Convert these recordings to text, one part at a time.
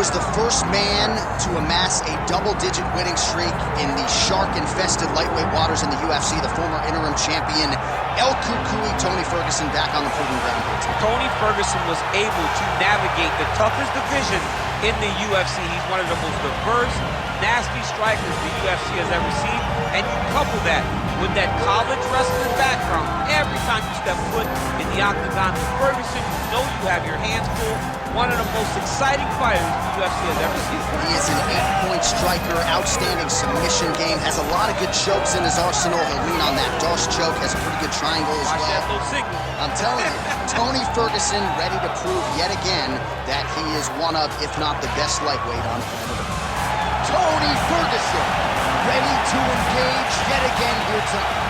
was the first man to amass a double-digit winning streak in the shark-infested lightweight waters in the UFC. The former interim champion, El Cucuy, Tony Ferguson, back on the proving ground. Tony Ferguson was able to navigate the toughest division in the UFC. He's one of the most diverse, nasty strikers the UFC has ever seen. And you couple that with that college wrestling background, every time you step foot in the octagon with Ferguson, you know you have your hands full. One of the most exciting fighters the UFC has ever seen. He is an 8-point striker, outstanding submission game, has a lot of good chokes in his arsenal. He'll lean on that Doss choke, has a pretty good triangle as well. Watch that little signal. I'm telling you, Tony Ferguson ready to prove yet again that he is one of, if not the best lightweight on planet Earth. Tony Ferguson ready to engage yet again here tonight.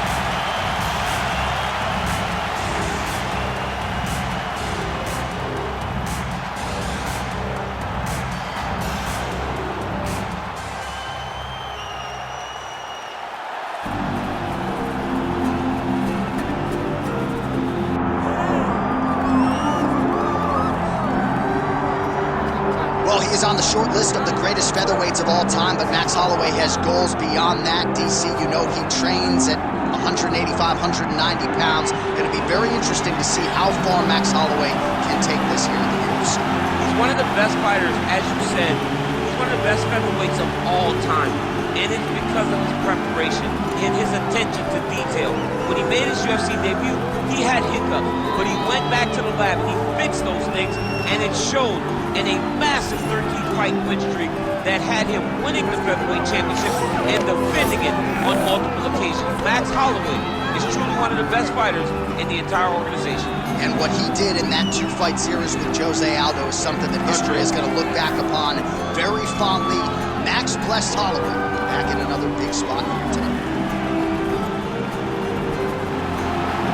Is on the short list of the greatest featherweights of all time, but Max Holloway has goals beyond that. DC, you know he trains at 185, 190 pounds. Going to be very interesting to see how far Max Holloway can take this here in the UFC. He's one of the best fighters, as you said. He's one of the best featherweights of all time. And it's because of his preparation and his attention to detail. When he made his UFC debut, he had hiccups, but he went back to the lab, he fixed those things, and it showed in a massive 13-fight win streak that had him winning the featherweight championship and defending it on multiple occasions. Max Holloway is truly one of the best fighters in the entire organization. And what he did in that 2-fight series with Jose Aldo is something that history is going to look back upon very fondly. Max blessed Holloway back in another big spot here tonight.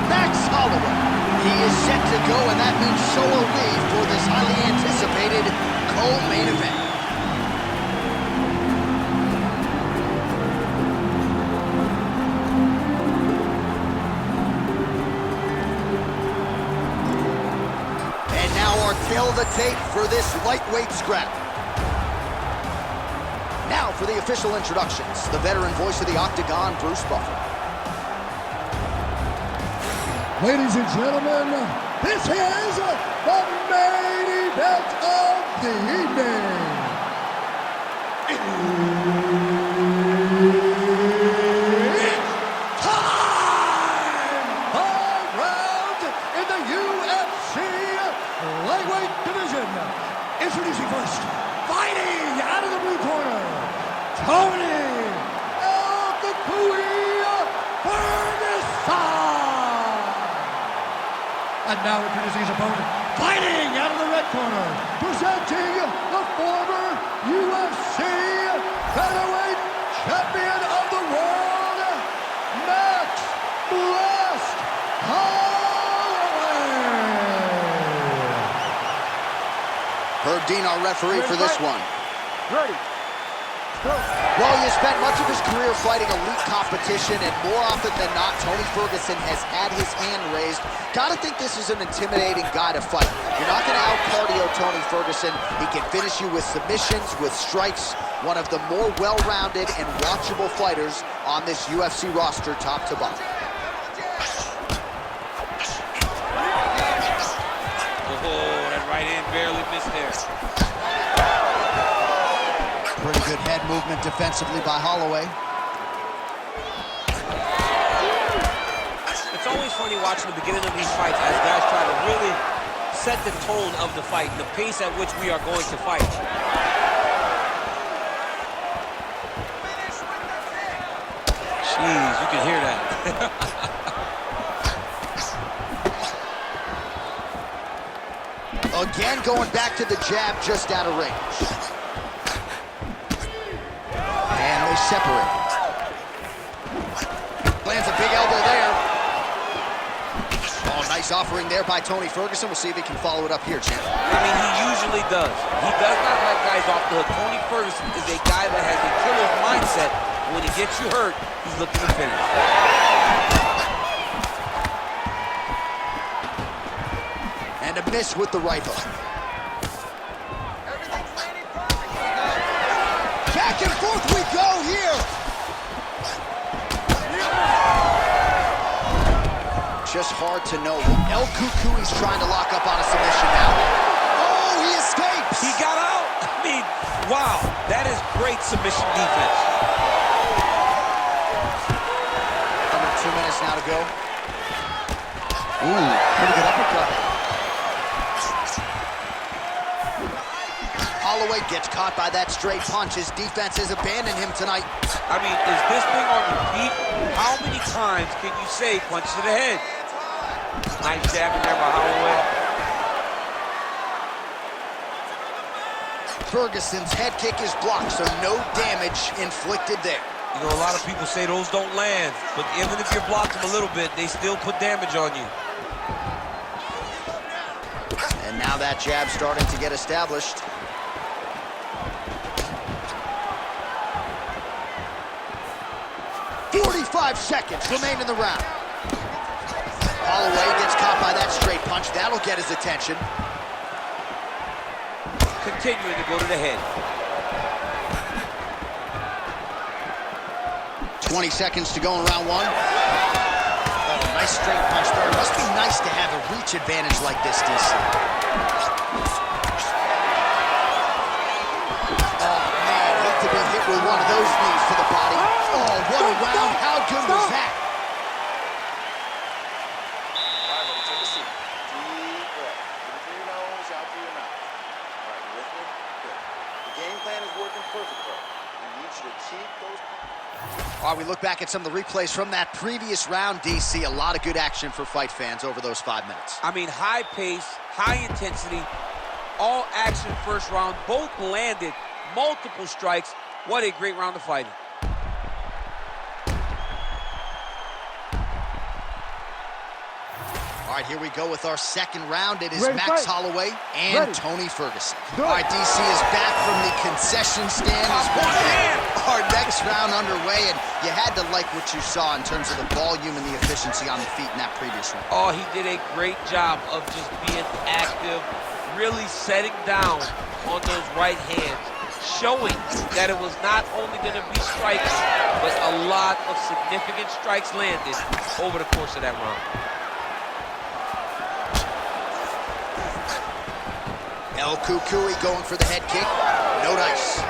Max Holloway, he is set to go, and that means so are we for this highly anticipated co-main event. And now our tail of the tape for this lightweight scrap. Now for the official introductions, the veteran voice of the Octagon, Bruce Buffer. Ladies and gentlemen, this is the main event of the evening. It's time! 5 rounds in the UFC lightweight division. Introducing first, fighting out of the blue corner, Tony Ferguson. And now introducing his opponent, fighting out of the red corner, presenting the former UFC featherweight champion of the world, Max "Blessed" Holloway. Herb Dean, our referee for this one. Ready. Well, he has spent much of his career fighting elite competition, and more often than not, Tony Ferguson has had his hand raised. Gotta think this is an intimidating guy to fight. You're not gonna out-cardio Tony Ferguson. He can finish you with submissions, with strikes. One of the more well-rounded and watchable fighters on this UFC roster, top to bottom. Oh, that right hand barely missed there. Pretty good head movement defensively by Holloway. It's always funny watching the beginning of these fights as guys try to really set the tone of the fight, the pace at which we are going to fight. Jeez, you can hear that. Again, going back to the jab just out of range. And they separate. Lands a big elbow there. Oh, nice offering there by Tony Ferguson. We'll see if he can follow it up here, champ. I mean, he usually does. He does not let guys off the hook. Tony Ferguson is a guy that has a killer's mindset. When he gets you hurt, he's looking to finish. And a miss with the right hook. Back and forth we go here. Just hard to know. El Cucuy's trying to lock up on a submission now. Oh, he escapes. He got out. I mean, wow, that is great submission defense. Under 2 minutes now to go. Ooh, pretty good uppercut. Holloway gets caught by that straight punch. His defense has abandoned him tonight. I mean, is this thing on repeat? How many times can you say punch to the head? Nice jab in there by Holloway. Ferguson's head kick is blocked, so no damage inflicted there. You know, a lot of people say those don't land, but even if you're blocked them a little bit, they still put damage on you. And now that jab starting to get established. "45 seconds remain in the round." Holloway gets caught by that straight punch. That'll get his attention. Continuing to go to the head. 20 seconds to go in round one. Oh, nice straight punch there. It must be nice to have a reach advantage like this, DC. Oh, man, hate to be hit with one of those knees to the body. Oh, what a round. How good was that? While we look back at some of the replays from that previous round, DC, a lot of good action for fight fans over those 5 minutes. I mean, high pace, high intensity, all action first round. Both landed multiple strikes. What a great round of fighting. All right, here we go with our second round. It is Max Holloway and Tony Ferguson. All right, DC is back from the concession stand. Our next round underway, and you had to like what you saw in terms of the volume and the efficiency on the feet in that previous round. Oh, he did a great job of just being active, really setting down on those right hands, showing that it was not only going to be strikes, but a lot of significant strikes landed over the course of that round. El Cucuy going for the head kick. No dice.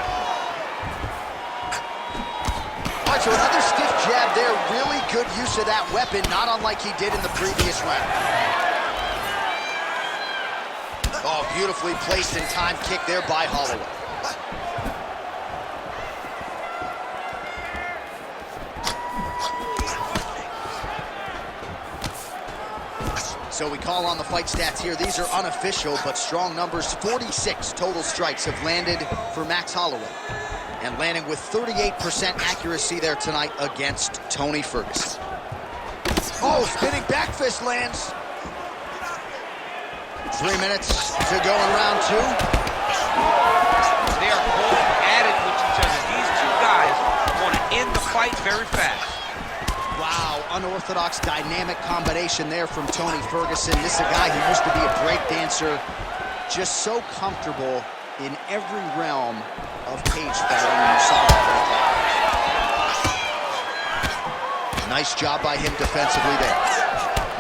All right, so another stiff jab there. Really good use of that weapon, not unlike he did in the previous round. Oh, beautifully placed and timed kick there by Holloway. So we call on the fight stats here. These are unofficial, but strong numbers. 46 total strikes have landed for Max Holloway. And landing with 38% accuracy there tonight against Tony Ferguson. Oh, spinning back fist lands. 3 minutes to go in round two. They are both at it with each other. These two guys want to end the fight very fast. Wow, unorthodox dynamic combination there from Tony Ferguson. This is a guy who used to be a break dancer, just so comfortable in every realm of cage fighting. You saw that right there. Nice job by him defensively there.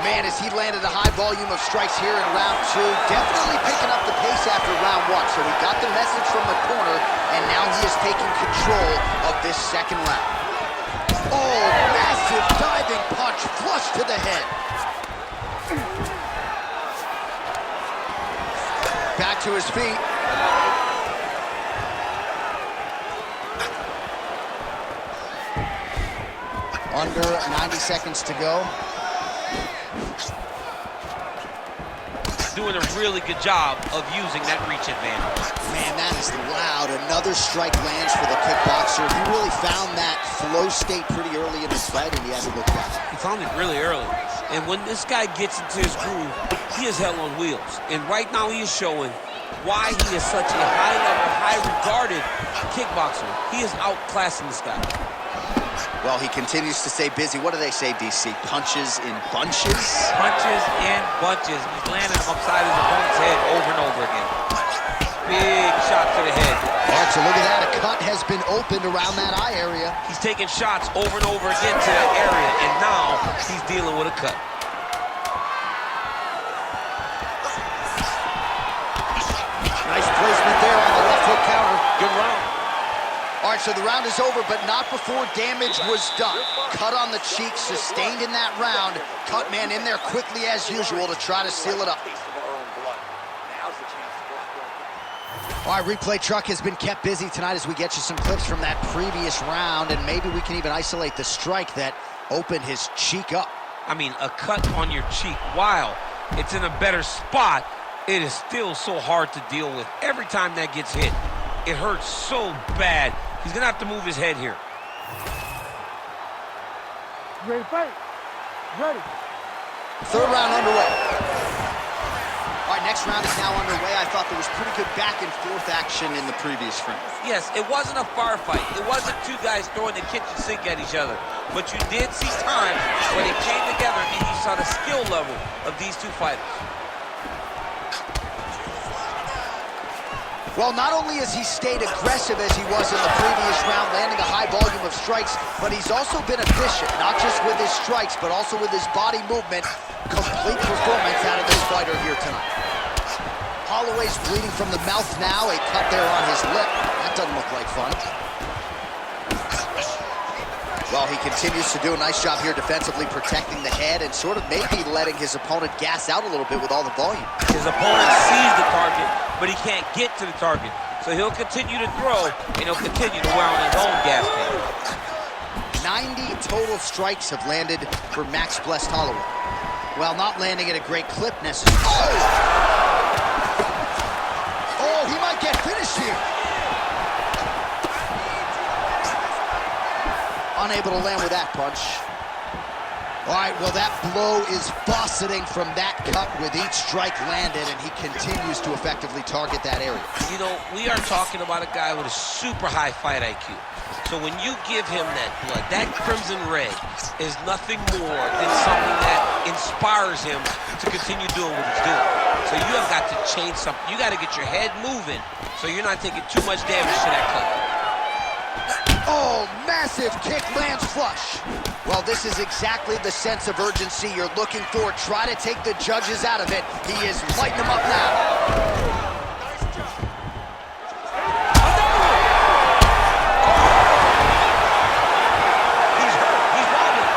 Man, as he landed a high volume of strikes here in round two, definitely picking up the pace after round one. So we got the message from the corner, and now he is taking control of this second round. Oh, massive diving punch, flush to the head. Back to his feet. Under 90 seconds to go. Doing a really good job of using that reach advantage. Man, that is loud. Another strike lands for the kickboxer. He really found that flow state pretty early in his fight, and he had to look back. He found it really early. And when this guy gets into his groove, he is hell on wheels. And right now he is showing why he is such a high-level, high-regarded kickboxer. He is outclassing this guy. Well, he continues to stay busy. What do they say, DC? Punches in bunches? Punches in bunches. He's landing upside his opponent's head over and over again. Big shot to the head. All right, so look at that. A cut has been opened around that eye area. He's taking shots over and over again to that area, and now he's dealing with a cut. Nice placement there on the left hook counter. Good round. All right, so the round is over, but not before damage was done. Cut on the cheek, sustained in that round. Cut man in there quickly as usual to try to seal it up. All right, replay truck has been kept busy tonight as we get you some clips from that previous round, and maybe we can even isolate the strike that opened his cheek up. I mean, a cut on your cheek, while it's in a better spot, it is still so hard to deal with. Every time that gets hit, it hurts so bad. He's gonna have to move his head here. Ready, fight. Ready. Third round underway. All right, next round is now underway. I thought there was pretty good back and forth action in the previous round. Yes, it wasn't a firefight. It wasn't two guys throwing the kitchen sink at each other. But you did see times when they came together and you saw the skill level of these two fighters. Well, not only has he stayed aggressive as he was in the previous round, landing a high volume of strikes, but he's also been efficient, not just with his strikes, but also with his body movement. Complete performance out of this fighter here tonight. Holloway's bleeding from the mouth now, a cut there on his lip. That doesn't look like fun. Well, he continues to do a nice job here defensively, protecting the head and sort of maybe letting his opponent gas out a little bit with all the volume. His opponent sees the target, but he can't get to the target. So he'll continue to throw, and he'll continue to wear on his own gas tank. 90 total strikes have landed for Max Blessed Holloway. Well, not landing at a great clip necessarily. Oh, he might get finished here. Unable to land with that punch. All right, well, that blow is buffeting from that cut with each strike landed, and he continues to effectively target that area. You know, we are talking about a guy with a super high fight IQ. So when you give him that blood, that crimson red is nothing more than something that inspires him to continue doing what he's doing. So you have got to change something. You got to get your head moving so you're not taking too much damage to that cut. Oh, massive kick lands flush. Well, this is exactly the sense of urgency you're looking for. Try to take the judges out of it. He is lighting them up now. He's hurt. He's wobbling.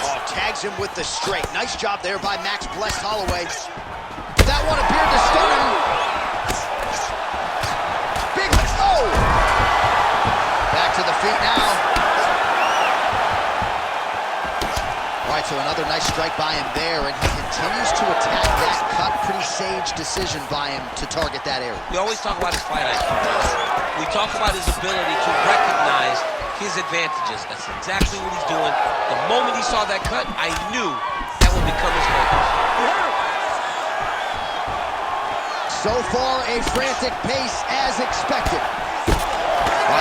Oh, tags him with the straight. Nice job there by Max Blessed Holloway. That one appeared to stun him. Back to the feet now. All right, so another nice strike by him there, and he continues to attack that cut. Pretty sage decision by him to target that area. We always talk about his fight IQ. We talk about his ability to recognize his advantages. That's exactly what he's doing. The moment he saw that cut, I knew that would become his focus. So far, a frantic pace as expected.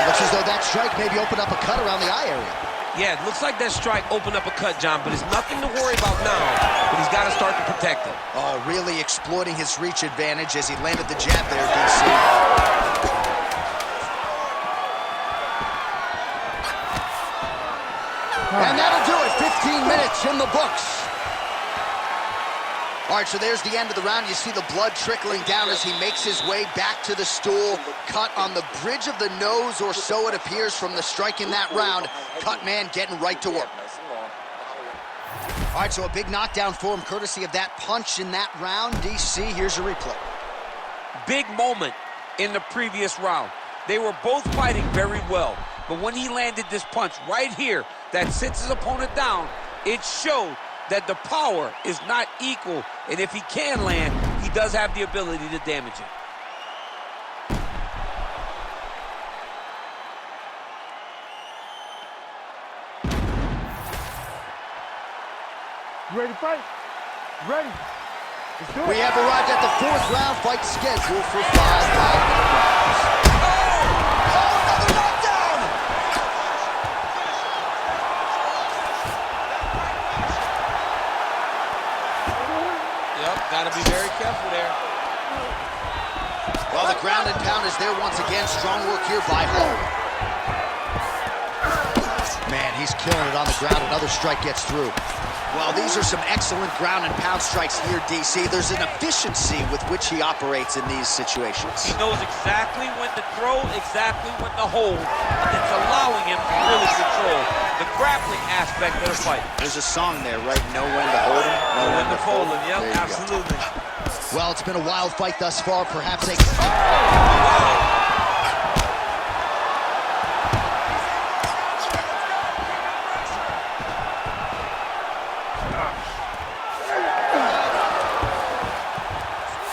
Looks as though that strike maybe opened up a cut around the eye area. Yeah, it looks like that strike opened up a cut, John, but it's nothing to worry about now, but he's got to start to protect it. Oh, really exploiting his reach advantage as he landed the jab there, DC. And that'll do it. 15 minutes in the books. All right, so there's the end of the round. You see the blood trickling down as he makes his way back to the stool. Cut on the bridge of the nose, or so it appears from the strike in that round. Cut man getting right to work. All right, so a big knockdown for him, courtesy of that punch in that round. DC, here's a replay. Big moment in the previous round. They were both fighting very well, but when he landed this punch right here that sits his opponent down, it showed that the power is not equal, and if he can land, he does have the ability to damage it. You ready to fight? Ready. Let's do it. We have arrived at the fourth round, fight scheduled for 5 5-minute rounds. Oh, another knockdown! Yep, got to Well, the ground and pound is there once again. Strong work here by Holloway. Man, he's killing it on the ground. Another strike gets through. Well, these are some excellent ground and pound strikes here, DC. There's an efficiency with which he operates in these situations. He knows exactly when to throw, exactly when to hold, and it's allowing him to really control the grappling aspect of the fight. There's a song there, right? Know when to hold him, know when to fold him. Yep, absolutely. Well, it's been a wild fight thus far. Perhaps a...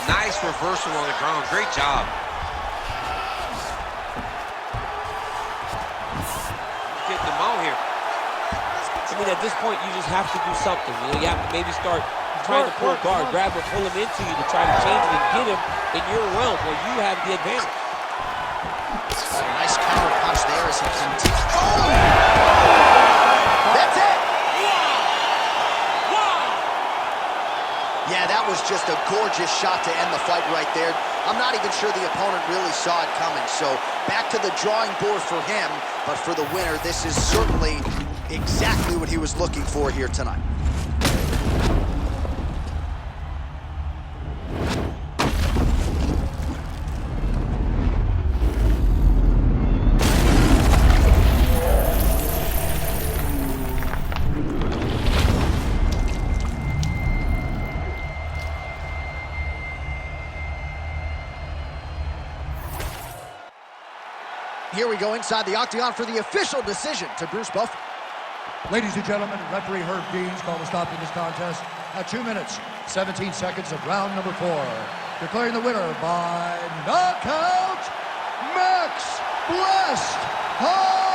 Nice reversal on the ground. Great job. Get them out here. I mean, at this point, you just have to do something. You know, you have to maybe start trying to pull guard, grab or pull him into you to try to change it and get him in your realm where you have the advantage. Oh, nice counter punch there as he continues. Oh! That's it! Yeah, that was just a gorgeous shot to end the fight right there. I'm not even sure the opponent really saw it coming. So back to the drawing board for him, but for the winner, this is certainly exactly what he was looking for here tonight. Here we go inside the octagon for the official decision to Bruce Buffer. Ladies and gentlemen, referee Herb Deans called a stop to this contest at 2 minutes, 17 seconds of round number 4. Declaring the winner by knockout, Max Blessed Holloway.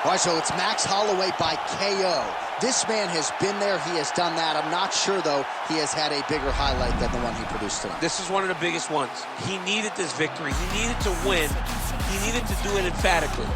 All right, so it's Max Holloway by KO. This man has been there. He has done that. I'm not sure, though, he has had a bigger highlight than the one he produced tonight. This is one of the biggest ones. He needed this victory. He needed to win. He needed to do it emphatically.